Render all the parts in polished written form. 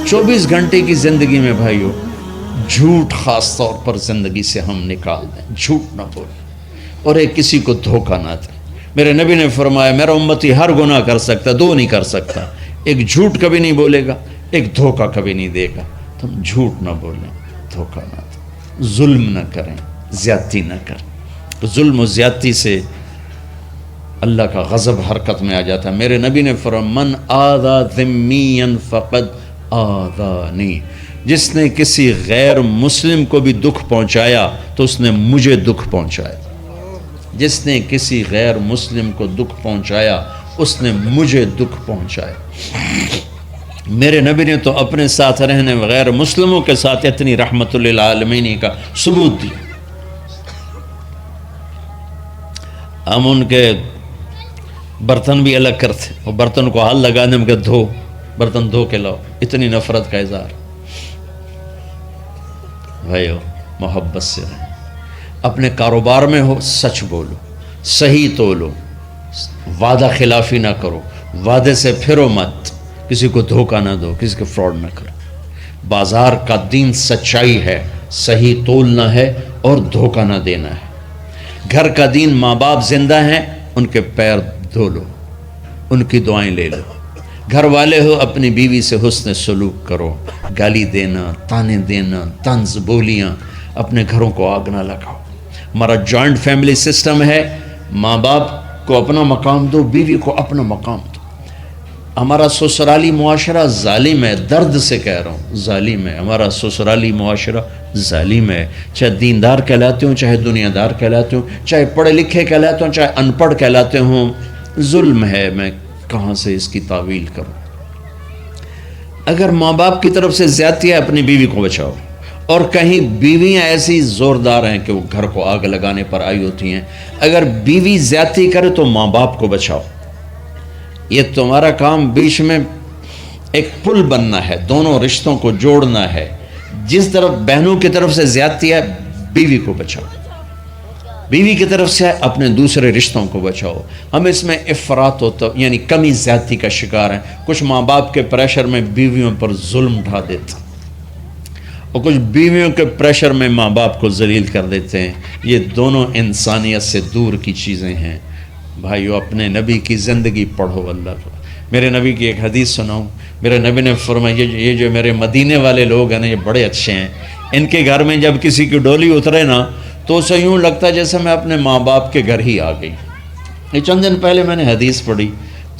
24 گھنٹے کی زندگی میں بھائیو جھوٹ خاص طور پر زندگی سے ہم نکال دیں، جھوٹ نہ بولیں اور ایک کسی کو دھوکہ نہ دیں۔ میرے نبی نے فرمایا میرا امتی ہر گناہ کر سکتا، دو نہیں کر سکتا، ایک جھوٹ کبھی نہیں بولے گا، ایک دھوکہ کبھی نہیں دے گا۔ تم جھوٹ نہ بولیں، دھوکہ نہ دیں، ظلم نہ کریں، زیادتی نہ کریں۔ ظلم و زیادتی سے اللہ کا غضب حرکت میں آ جاتا ہے۔ میرے نبی نے فرمایا من آذا ذمیا فقد آذانی، جس نے کسی غیر مسلم کو بھی دکھ پہنچایا تو اس نے مجھے دکھ پہنچایا، جس نے کسی غیر مسلم کو دکھ پہنچایا اس نے مجھے دکھ پہنچایا۔ میرے نبی نے تو اپنے ساتھ رہنے غیر مسلموں کے ساتھ اتنی رحمت للعالمین کا ثبوت دیا۔ ہم ان کے برتن بھی الگ کرتے، وہ برتن کو ہاتھ لگانے میں کہ دھو، برتن دھو کے لاؤ، اتنی نفرت کا اظہار۔ بھائیو محبت سے رہیں، اپنے کاروبار میں ہو سچ بولو، صحیح تولو، وعدہ خلافی نہ کرو، وعدے سے پھرو مت، کسی کو دھوکہ نہ دو، کسی کو فراڈ نہ کرو۔ بازار کا دین سچائی ہے، صحیح تولنا ہے اور دھوکہ نہ دینا ہے۔ گھر کا دین ماں باپ زندہ ہیں، ان کے پیر دھو لو، ان کی دعائیں لے لو۔ گھر والے ہو اپنی بیوی سے حسن سلوک کرو، گالی دینا، تانے دینا، طنز بولیاں، اپنے گھروں کو آگ نہ لگاؤ۔ ہمارا جوائنٹ فیملی سسٹم ہے، ماں باپ کو اپنا مقام دو، بیوی کو اپنا مقام دو۔ ہمارا سسرالی معاشرہ ظالم ہے، درد سے کہہ رہا ہوں ظالم ہے، ہمارا سسرالی معاشرہ ظالم ہے، چاہے دیندار کہلاتے ہوں، چاہے دنیا دار کہلاتے ہوں، چاہے پڑھے لکھے کہلاتے ہوں، چاہے ان پڑھ کہلاتے ہوں، ظلم ہے۔ میں کہاں سے اس کی تعویل کروں؟ اگر ماں باپ کی طرف سے زیادتی ہے اپنی بیوی کو بچاؤ، اور کہیں بیویاں ایسی زوردار ہیں کہ وہ گھر کو آگ لگانے پر آئی ہوتی ہیں، اگر بیوی زیادتی کرے تو ماں باپ کو بچاؤ۔ یہ تمہارا کام بیچ میں ایک پل بننا ہے، دونوں رشتوں کو جوڑنا ہے۔ جس طرف بہنوں کی طرف سے زیادتی ہے بیوی کو بچاؤ، بیوی کی طرف سے اپنے دوسرے رشتوں کو بچاؤ۔ ہم اس میں افراط ہوتا یعنی کمی زیادتی کا شکار ہیں۔ کچھ ماں باپ کے پریشر میں بیویوں پر ظلم ڈھا دیتے ہیں، اور کچھ بیویوں کے پریشر میں ماں باپ کو ذلیل کر دیتے ہیں۔ یہ دونوں انسانیت سے دور کی چیزیں ہیں۔ بھائیو اپنے نبی کی زندگی پڑھو اللہ کو۔ میرے نبی کی ایک حدیث سناؤں، میرے نبی نے فرمایا یہ جو میرے مدینے والے لوگ ہیں نا، یہ بڑے اچھے ہیں۔ ان کے گھر میں جب کسی کی ڈولی اترے نا تو اسے یوں لگتا ہے جیسے میں اپنے ماں باپ کے گھر ہی آ گئی۔ یہ چند دن پہلے میں نے حدیث پڑھی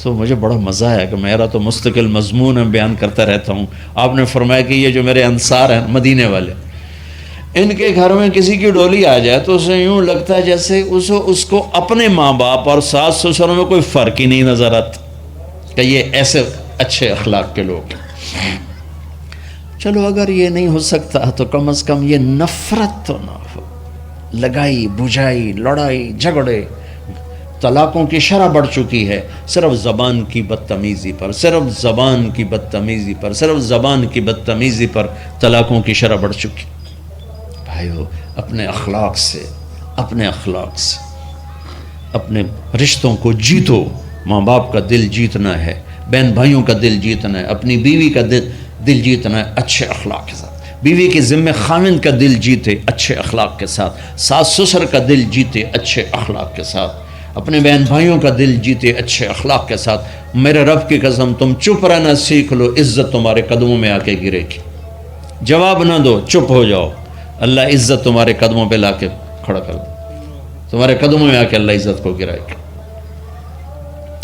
تو مجھے بڑا مزہ آیا کہ میرا تو مستقل مضمون ہے، بیان کرتا رہتا ہوں۔ آپ نے فرمایا کہ یہ جو میرے انصار ہیں مدینے والے، ان کے گھر میں کسی کی ڈولی آ جائے تو اسے یوں لگتا ہے جیسے اس کو اپنے ماں باپ اور ساس سسروں میں کوئی فرق ہی نہیں نظر آتا، کہ یہ ایسے اچھے اخلاق کے لوگ ہیں۔ چلو اگر یہ نہیں ہو سکتا تو کم از کم یہ نفرت تو نہ ہو، لگائی بجھائی، لڑائی جھگڑے۔ طلاقوں کی شرح بڑھ چکی ہے صرف زبان کی بدتمیزی پر، صرف زبان کی بدتمیزی پر، صرف زبان کی بدتمیزی پر طلاقوں کی شرح بڑھ چکی۔ بھائیو اپنے اخلاق سے، اپنے اخلاق سے اپنے رشتوں کو جیتو۔ ماں باپ کا دل جیتنا ہے، بہن بھائیوں کا دل جیتنا ہے، اپنی بیوی کا دل جیتنا ہے اچھے اخلاق کے ساتھ۔ بیوی کے ذمہ خاوند کا دل جیتے اچھے اخلاق کے ساتھ، ساس سسر کا دل جیتے اچھے اخلاق کے ساتھ، اپنے بہن بھائیوں کا دل جیتے اچھے اخلاق کے ساتھ۔ میرے رب کی قسم تم چپ رہنا سیکھ لو، عزت تمہارے قدموں میں آ کے گرے گی۔ جواب نہ دو، چپ ہو جاؤ، اللہ عزت تمہارے قدموں پہ لا کے کھڑا کر دے، تمہارے قدموں میں آ کے اللہ عزت کو گرائے گا۔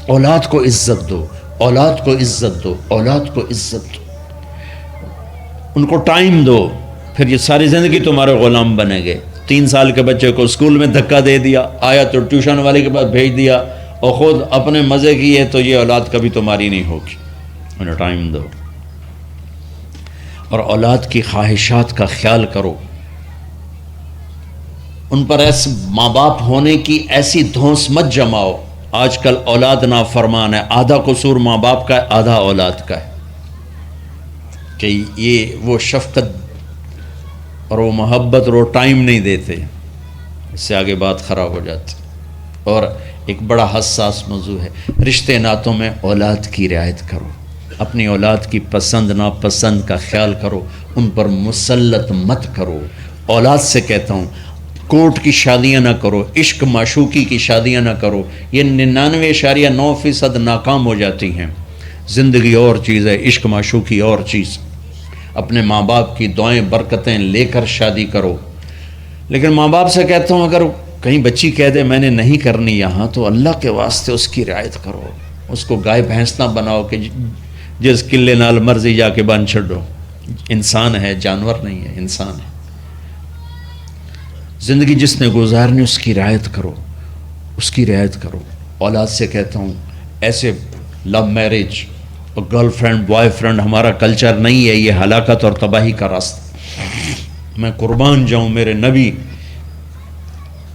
اولاد کو عزت دو، اولاد کو عزت دو، اولاد کو عزت دو، ان کو ٹائم دو، پھر یہ ساری زندگی تمہارے غلام بنیں گے۔ 3 سال کے بچے کو اسکول میں دھکا دے دیا، آیا تو ٹیوشن والے کے پاس بھیج دیا، اور خود اپنے مزے کیے، تو یہ اولاد کبھی تمہاری نہیں ہوگی۔ انہیں ٹائم دو، اور اولاد کی خواہشات کا خیال کرو۔ ان پر ایسے ماں باپ ہونے کی ایسی دھونس مت جماؤ۔ آج کل اولاد نافرمان ہے، آدھا قصور ماں باپ کا ہے، آدھا اولاد کا ہے، کہ یہ وہ شفقت اور وہ محبت اور وہ ٹائم نہیں دیتے، اس سے آگے بات خراب ہو جاتی۔ اور ایک بڑا حساس موضوع ہے، رشتے ناتوں میں اولاد کی رعایت کرو، اپنی اولاد کی پسند ناپسند کا خیال کرو، ان پر مسلط مت کرو۔ اولاد سے کہتا ہوں کورٹ کی شادیاں نہ کرو، عشق معشوقی کی شادیاں نہ کرو، یہ 99.9% ناکام ہو جاتی ہیں۔ زندگی اور چیز ہے، عشق معشوقی اور چیز۔ اپنے ماں باپ کی دعائیں برکتیں لے کر شادی کرو۔ لیکن ماں باپ سے کہتا ہوں اگر کہیں بچی کہہ دے میں نے نہیں کرنی یہاں، تو اللہ کے واسطے اس کی رعایت کرو، اس کو گائے بھینس نہ بناؤ کہ جس قلے نال مرضی جا کے بن چھڈو۔ انسان ہے، جانور نہیں ہے، انسان ہے۔ زندگی جس نے گزارنی اس کی رعایت کرو، اس کی رعایت کرو۔ اولاد سے کہتا ہوں ایسے لو میرج اور گرل فرینڈ بوائے فرینڈ ہمارا کلچر نہیں ہے، یہ ہلاکت اور تباہی کا راستہ۔ میں قربان جاؤں میرے نبی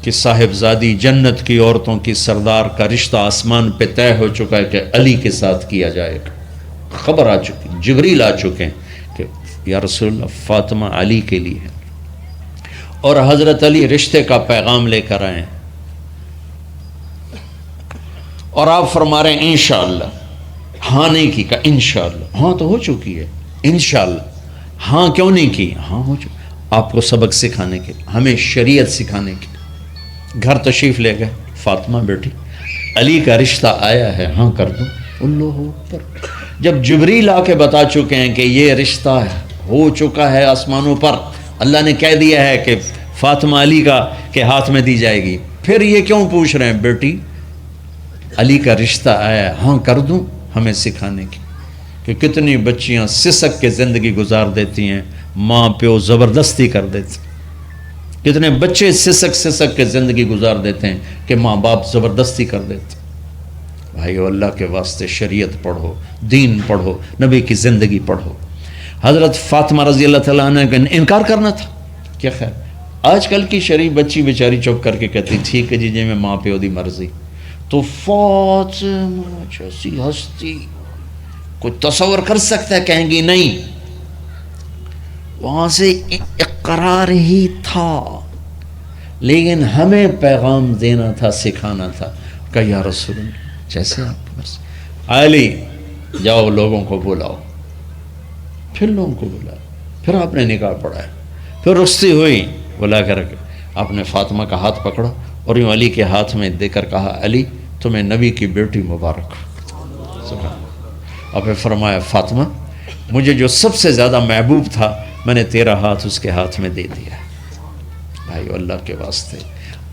کہ صاحبزادی جنت کی عورتوں کی سردار کا رشتہ آسمان پہ طے ہو چکا ہے کہ علی کے ساتھ کیا جائے گا۔ خبر آ چکی، جبریل آ چکے ہیں کہ یا رسول اللہ فاطمہ علی کے لیے ہے، اور حضرت علی رشتے کا پیغام لے کر آئے ہیں، اور آپ فرما رہے ہیں انشاءاللہ۔ ہاں نہیں کی، کہا انشاءاللہ۔ ہاں تو ہو چکی ہے، انشاءاللہ۔ ہاں کیوں نہیں کی؟ ہاں ہو چکی۔ آپ کو سبق سکھانے کے، ہمیں شریعت سکھانے کے۔ گھر تشریف لے گئے، فاطمہ بیٹی علی کا رشتہ آیا ہے، ہاں کر دو۔ اللہ اکبر۔ جب جبریل آ کے بتا چکے ہیں کہ یہ رشتہ ہو چکا ہے آسمانوں پر، اللہ نے کہہ دیا ہے کہ فاطمہ علی کا کے ہاتھ میں دی جائے گی، پھر یہ کیوں پوچھ رہے ہیں بیٹی علی کا رشتہ آیا ہے، ہاں کر دوں؟ ہمیں سکھانے کی کہ کتنی بچیاں سسک کے زندگی گزار دیتی ہیں، ماں پیو زبردستی کر دیتے، کتنے بچے سسک کے زندگی گزار دیتے ہیں کہ ماں باپ زبردستی کر دیتے۔ بھائیو اللہ کے واسطے شریعت پڑھو، دین پڑھو، نبی کی زندگی پڑھو۔ حضرت فاطمہ رضی اللہ تعالیٰ عنہ کا انکار کرنا تھا، کیا خیر آج کل کی شریف بچی بیچاری چپ کر کے کہتی ٹھیک ہے جی میں ماں پیو دی مرضی۔ تو فاطمہ جیسی ہستی کوئی تصور کر سکتا ہے؟ کہیں گی نہیں، وہاں سے اقرار ہی تھا، لیکن ہمیں پیغام دینا تھا، سکھانا تھا کہ یا رسول اللہ جیسے آپ مرضی۔ علی جاؤ لوگوں کو بلاؤ، پھر لوگوں کو بلاؤ، پھر آپ نے نکاح پڑھایا، پھر رخصتی ہوئی، بلا کر آپ نے فاطمہ کا ہاتھ پکڑا اور یوں علی کے ہاتھ میں دے کر کہا علی تمہیں نبی کی بیٹی مبارک۔ اور پھر فرمایا فاطمہ مجھے جو سب سے زیادہ محبوب تھا میں نے تیرا ہاتھ اس کے ہاتھ میں دے دیا۔ بھائی اللہ کے واسطے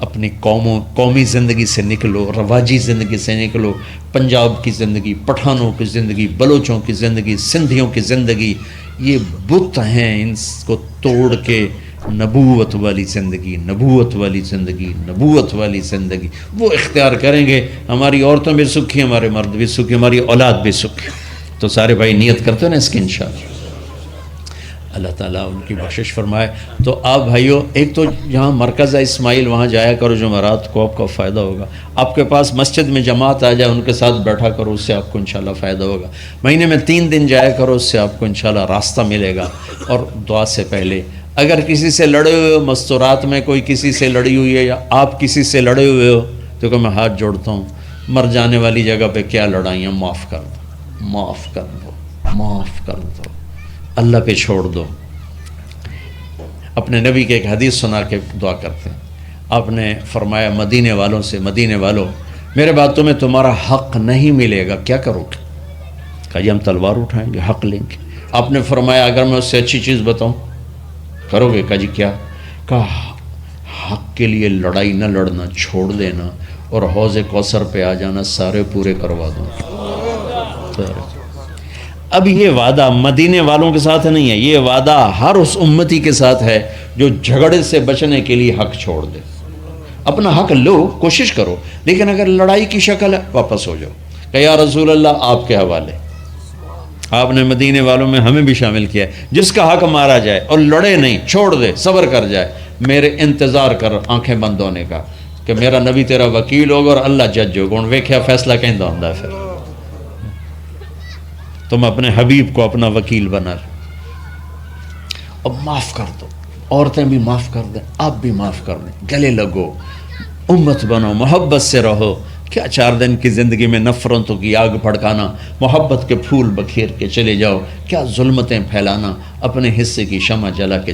اپنی قومی زندگی سے نکلو، رواجی زندگی سے نکلو، پنجاب کی زندگی، پٹھانوں کی زندگی، بلوچوں کی زندگی، سندھیوں کی زندگی، یہ بت ہیں، ان کو توڑ کے نبوت والی زندگی، نبوت والی زندگی، نبوت والی زندگی وہ اختیار کریں گے۔ ہماری عورتیں بھی سکھی، ہمارے مرد بھی سکھی، ہماری اولاد بھی سکھی۔ تو سارے بھائی نیت کرتے ہیں نا اس کی انشاءاللہ، اللہ تعالیٰ ان کی بخشش فرمائے۔ تو آپ بھائیوں ایک تو جہاں مرکز ہے اسماعیل وہاں جایا کرو، جمعرات کو آپ کو فائدہ ہوگا۔ آپ کے پاس مسجد میں جماعت آ جائے ان کے ساتھ بیٹھا کرو، اس سے آپ کو انشاءاللہ فائدہ ہوگا۔ مہینے میں 3 دن جایا کرو، اس سے آپ کو انشاءاللہ راستہ ملے گا۔ اور دعا سے پہلے اگر کسی سے لڑے ہوئے ہو، مستورات میں کوئی کسی سے لڑی ہوئی ہے یا آپ کسی سے لڑے ہوئے ہو، تو کہ میں ہاتھ جوڑتا ہوں، مر جانے والی جگہ پہ کیا لڑائیاں، معاف کر دو، معاف کر دو، معاف کر دو، اللہ پہ چھوڑ دو۔ اپنے نبی کے ایک حدیث سنا کے دعا کرتے ہیں۔ آپ نے فرمایا مدینے والوں سے، مدینے والوں میرے بعد تمہیں تمہارا حق نہیں ملے گا، کیا کرو گے؟ کہا جی ہم تلوار اٹھائیں گے، حق لیں گے۔ آپ نے فرمایا اگر میں اس سے اچھی چیز بتاؤں کرو گے؟ کہا جی کیا؟ کہا حق کے لیے لڑائی نہ لڑنا، چھوڑ دینا اور حوض کوثر پہ آ جانا، سارے پورے کروا دوں۔ اب یہ وعدہ مدینے والوں کے ساتھ نہیں ہے، یہ وعدہ ہر اس امتی کے ساتھ ہے جو جھگڑے سے بچنے کے لیے حق چھوڑ دے۔ اپنا حق لو، کوشش کرو، لیکن اگر لڑائی کی شکل ہے واپس ہو جاؤ کہ یا رسول اللہ آپ کے حوالے۔ آپ نے مدینے والوں میں ہمیں بھی شامل کیا ہے، جس کا حق مارا جائے اور لڑے نہیں، چھوڑ دے، صبر کر جائے، میرے انتظار کر آنکھیں بند ہونے کا کہ میرا نبی تیرا وکیل ہوگا اور اللہ جج ہوگا، ان ویکھیا فیصلہ کہیں دا ہوندا ہے۔ پھر تم اپنے حبیب کو اپنا وکیل بنا لو۔ اب معاف کر دو، عورتیں بھی معاف کر دیں، آپ بھی معاف کر دیں، گلے لگو، امت بنو، محبت سے رہو، کیا 4 دن کی زندگی میں نفرتوں کی آگ بھڑکانا، محبت کے پھول بکھیر کے چلے جاؤ، کیا ظلمتیں پھیلانا، اپنے حصے کی شمع جلا کے